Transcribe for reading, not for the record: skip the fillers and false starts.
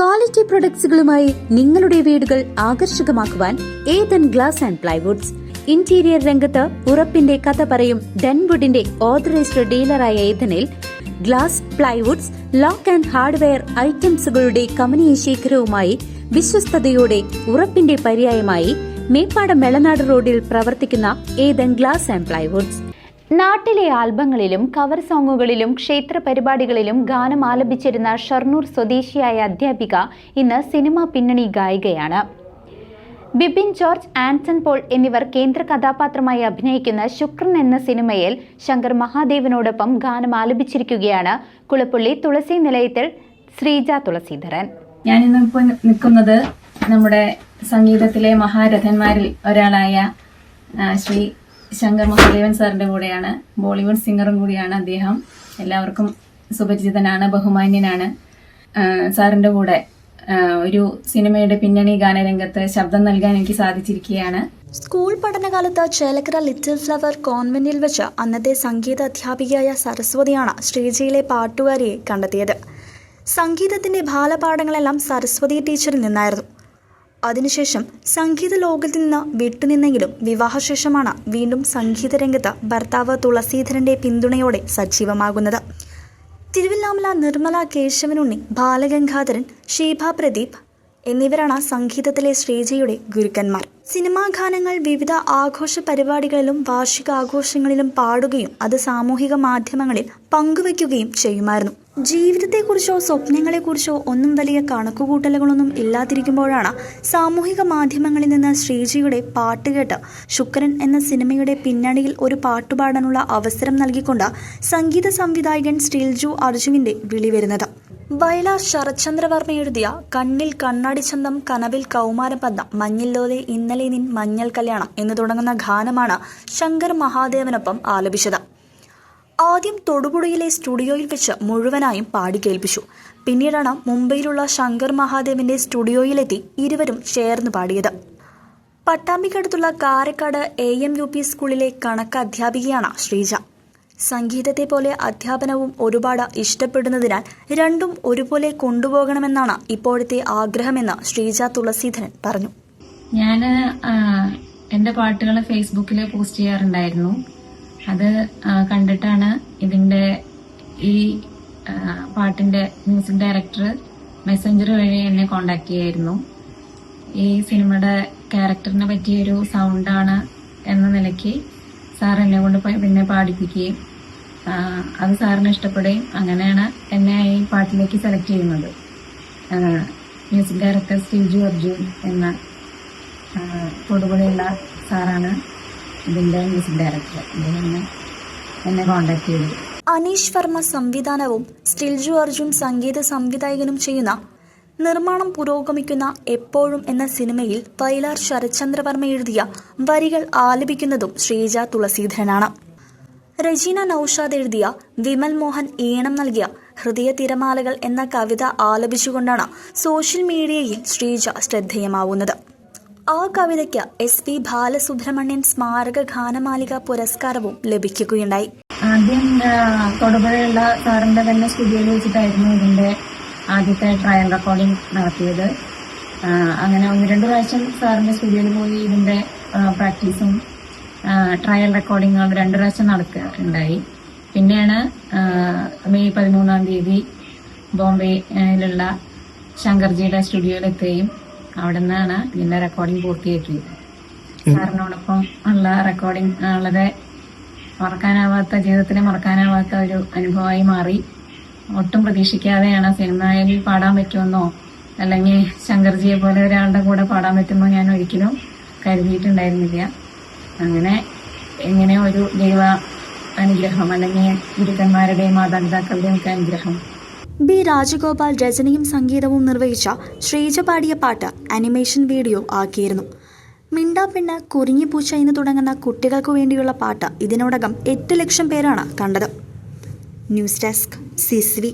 Quality പ്രൊഡക്ട്സുകളുമായി നിങ്ങളുടെ വീടുകൾ ആകർഷകമാക്കുവാൻ Ethan glass and plywoods. Interior രംഗത്ത് ഉറപ്പിന്റെ കഥ പറയും ഡെൻവുഡിന്റെ ഓതറൈസ്ഡ് ഡീലറായ ഏതനിൽ glass, plywoods, lock and hardware ഐറ്റംസുകളുടെ കമനീയ ശേഖരവുമായി വിശ്വസ്തയോടെ ഉറപ്പിന്റെ പര്യായമായി മേപ്പാടം മെളനാട് റോഡിൽ പ്രവർത്തിക്കുന്ന ഏതൻ ഗ്ലാസ് ആൻഡ് പ്ലൈവുഡ്സ്. നാട്ടിലെ ആൽബങ്ങളിലും കവർ സോങ്ങുകളിലും ക്ഷേത്ര പരിപാടികളിലും ഗാനം ആലപിച്ചിരുന്ന ഷൊർണൂർ സ്വദേശിയായ അധ്യാപിക ഇന്ന് സിനിമാ പിന്നണി ഗായികയാണ്. ബിബിൻ ജോർജ്, ആൻസൺ പോൾ എന്നിവർ കേന്ദ്ര കഥാപാത്രമായി അഭിനയിക്കുന്ന ശുക്രൻ എന്ന സിനിമയിൽ ശങ്കർ മഹാദേവനോടൊപ്പം ഗാനം ആലപിച്ചിരിക്കുകയാണ് കുളപ്പുള്ളി തുളസി നിലയത്തിൽ ശ്രീജ തുളസീധരൻ. ഞാനിന്നിപ്പോൾ നിൽക്കുന്നത് നമ്മുടെ സംഗീതത്തിലെ മഹാരഥന്മാരിൽ ഒരാളായ ശ്രീ ശങ്കർ മഹാദേവൻ സാറിന്റെ കൂടെയാണ്. ബോളിവുഡ് സിംഗറും കൂടിയാണ് അദ്ദേഹം. എല്ലാവർക്കും സുപരിചിതനാണ്, ബഹുമാന്യനാണ്. സാറിന്റെ കൂടെ ഒരു സിനിമയുടെ പിന്നണി ഗാനരംഗത്ത് ശബ്ദം നൽകാൻ എനിക്ക് സാധിച്ചിരിക്കുകയാണ്. സ്കൂൾ പഠനകാലത്ത് ചേലക്കര ലിറ്റിൽ ഫ്ലവർ കോൺവെന്റിൽ വെച്ച് അന്നത്തെ സംഗീത അധ്യാപികയായ സരസ്വതിയാണ് ശ്രീജയിലെ പാട്ടുകാരിയെ കണ്ടെത്തിയത്. സംഗീതത്തിന്റെ ബാലപാഠങ്ങളെല്ലാം സരസ്വതി ടീച്ചറിൽ നിന്നായിരുന്നു. അതിനുശേഷം സംഗീത ലോകത്തിൽ നിന്ന് വിട്ടുനിന്നെങ്കിലും വിവാഹശേഷമാണ് വീണ്ടും സംഗീത രംഗത്ത് ഭർത്താവ് തുളസീധരന്റെ പിന്തുണയോടെ സജീവമാകുന്നത്. തിരുവില്ലാമല നിർമ്മല കേശവനുണ്ണി, ബാലഗംഗാധരൻ, ഷീഭ പ്രദീപ് എന്നിവരാണ് സംഗീതത്തിലെ ശ്രീജയുടെ ഗുരുക്കന്മാർ. സിനിമാ ഗാനങ്ങൾ വിവിധ ആഘോഷ പരിപാടികളിലും വാർഷിക ആഘോഷങ്ങളിലും പാടുകയും അത് സാമൂഹിക മാധ്യമങ്ങളിൽ പങ്കുവയ്ക്കുകയും ചെയ്യുമായിരുന്നു. ജീവിതത്തെക്കുറിച്ചോ സ്വപ്നങ്ങളെക്കുറിച്ചോ ഒന്നും വലിയ കണക്കുകൂട്ടലുകളൊന്നും ഇല്ലാതിരിക്കുമ്പോഴാണ് സാമൂഹിക മാധ്യമങ്ങളിൽ നിന്ന് ശ്രീജയുടെ പാട്ടുകേട്ട് ശുക്രൻ എന്ന സിനിമയുടെ പിന്നണിയിൽ ഒരു പാട്ടുപാടാനുള്ള അവസരം നൽകിക്കൊണ്ട് സംഗീത സംവിധായകൻ സ്റ്റിൽജു അർജുവിന്റെ വിളി വരുന്നത്. വയലാർ ശരത്ചന്ദ്രവർമ്മ എഴുതിയ കണ്ണിൽ കണ്ണാടി ചന്തം, കനവിൽ കൗമാരം പന്തം, മഞ്ഞില്ലോതെ ഇന്നലെ നിൻ മഞ്ഞൾ കല്യാണം എന്ന് തുടങ്ങുന്ന ഗാനമാണ് ശങ്കർ മഹാദേവനൊപ്പം ആലപിച്ചത്. ആദ്യം തൊടുപുഴയിലെ സ്റ്റുഡിയോയിൽ വെച്ച് മുഴുവനായും പാടി കേൾപ്പിച്ചു. പിന്നീടാണ് മുംബൈയിലുള്ള ശങ്കർ മഹാദേവന്റെ സ്റ്റുഡിയോയിലെത്തി ഇരുവരും ചേർന്ന് പാടിയത്. പട്ടാമ്പിക്കടുത്തുള്ള കാരക്കാട് AMUP സ്കൂളിലെ കണക്ക് അധ്യാപികയാണ് ശ്രീജ. സംഗീതത്തെ പോലെ അധ്യാപനവും ഒരുപാട് ഇഷ്ടപ്പെടുന്നതിനാൽ രണ്ടും ഒരുപോലെ കൊണ്ടുപോകണമെന്നാണ് ഇപ്പോഴത്തെ ആഗ്രഹമെന്ന് ശ്രീജ തുളസീധരൻ പറഞ്ഞു. ഞാൻ എൻ്റെ പാട്ടുകൾ ഫേസ്ബുക്കിൽ പോസ്റ്റ് ചെയ്യാറുണ്ടായിരുന്നു. അത് കണ്ടിട്ടാണ് ഇതിന്റെ ഈ പാട്ടിന്റെ മ്യൂസിക് ഡയറക്ടർ മെസ്സഞ്ചർ വഴി എന്നെ കോണ്ടാക്ട് ചെയ്യായിരുന്നു. ഈ സിനിമയുടെ ക്യാരക്ടറിനെ പറ്റിയൊരു സൗണ്ടാണ് എന്ന നിലയ്ക്ക് സാർ എന്നെ കൊണ്ട് പിന്നെ പാടിപ്പിക്കുകയും അത് സാറിന് ഇഷ്ടപ്പെടുകയും അങ്ങനെയാണ് എന്നെ ഈ പാട്ടിലേക്ക് സെലക്ട് ചെയ്യുന്നത്. മ്യൂസിക് ഡയറക്ടർ സ്റ്റിൽജു അർജുൻ എന്ന തൊടുപുഴയുള്ള സാറാണ് ഇതിന്റെ മ്യൂസിക് ഡയറക്ടർ. എന്നെ കോണ്ടാക്ട് ചെയ്തു. അനീഷ് വർമ്മ സംവിധാനവും സ്റ്റിൽജു അർജുൻ സംഗീത സംവിധായകനും ചെയ്യുന്ന നിർമ്മാണം പുരോഗമിക്കുന്ന എപ്പോഴും എന്ന സിനിമയിൽ വയലാർ ശരത്ചന്ദ്രവർമ്മ എഴുതിയ വരികൾ ആലപിക്കുന്നതും ശ്രീജ തുളസീധരനാണ്. റജീന നൌഷാദ് എഴുതിയ, വിമൽ മോഹൻ ഈണം നൽകിയ ഹൃദയ തിരമാലകൾ എന്ന കവിത ആലപിച്ചുകൊണ്ടാണ് സോഷ്യൽ മീഡിയയിൽ ശ്രീജ ശ്രദ്ധേയമാവുന്നത്. ആ കവിതയ്ക്ക് SP ബാലസുബ്രഹ്മണ്യൻ സ്മാരക ഗാനമാലിക പുരസ്കാരവും ലഭിക്കുകയുണ്ടായി. ആദ്യം തൊടുപുഴയുള്ള സാറിന്റെ തന്നെ സ്റ്റുഡിയോയിൽ വെച്ചിട്ടായിരുന്നു ഇതിന്റെ ആദ്യത്തെ ട്രയൽ റെക്കോർഡിംഗ് നടത്തിയത്. അങ്ങനെ 1-2 പ്രാവശ്യം സാറിന്റെ സ്റ്റുഡിയോയിൽ പോയി ഇതിന്റെ പ്രാക്ടീസും ട്രയൽ റെക്കോർഡിങ്ങുകൾ 2 പ്രാവശ്യം നടക്കുകയുണ്ടായി. പിന്നെയാണ് മെയ് 13-ാം തീയതി ബോംബെയിലുള്ള ശങ്കർജിയുടെ സ്റ്റുഡിയോയിലെത്തുകയും അവിടെ നിന്നാണ് ഇതിന്റെ റെക്കോർഡിംഗ് പൂർത്തിയാക്കിയത്. സാറിനോടൊപ്പം ഉള്ള റെക്കോർഡിംഗ് വളരെ ജീവിതത്തിൽ മറക്കാനാവാത്ത ഒരു അനുഭവമായി മാറി. ഒട്ടും പ്രതീക്ഷിക്കാതെയാണ് സിനിമയിൽ പാടാൻ പറ്റുമെന്നോ അല്ലെങ്കിൽ ശങ്കർജിയെ പോലെ ഒരാളുടെ കൂടെ പാടാൻ പറ്റുമെന്നോ ഞാൻ ഒരിക്കലും കരുതിയിട്ടുണ്ടായിരുന്നില്ല. അങ്ങനെ എങ്ങനെ ഒരു ദൈവ അനുഗ്രഹം അല്ലെങ്കിൽ ഗുരുക്കന്മാരുടെയും മാതാപിതാക്കളുടെയും ഒക്കെ അനുഗ്രഹം. B. രാജഗോപാൽ രചനയും സംഗീതവും നിർവഹിച്ച ശ്രീജ പാടിയ പാട്ട് ആനിമേഷൻ വീഡിയോ ആക്കിയിരുന്നു. മിണ്ടാപ്പെണ്ണ്, കുറിഞ്ഞിപ്പൂച്ച എന്ന് തുടങ്ങുന്ന കുട്ടികൾക്കു വേണ്ടിയുള്ള പാട്ട് ഇതിനോടകം 8 ലക്ഷം പേരാണ് കണ്ടത്. News desk CCV.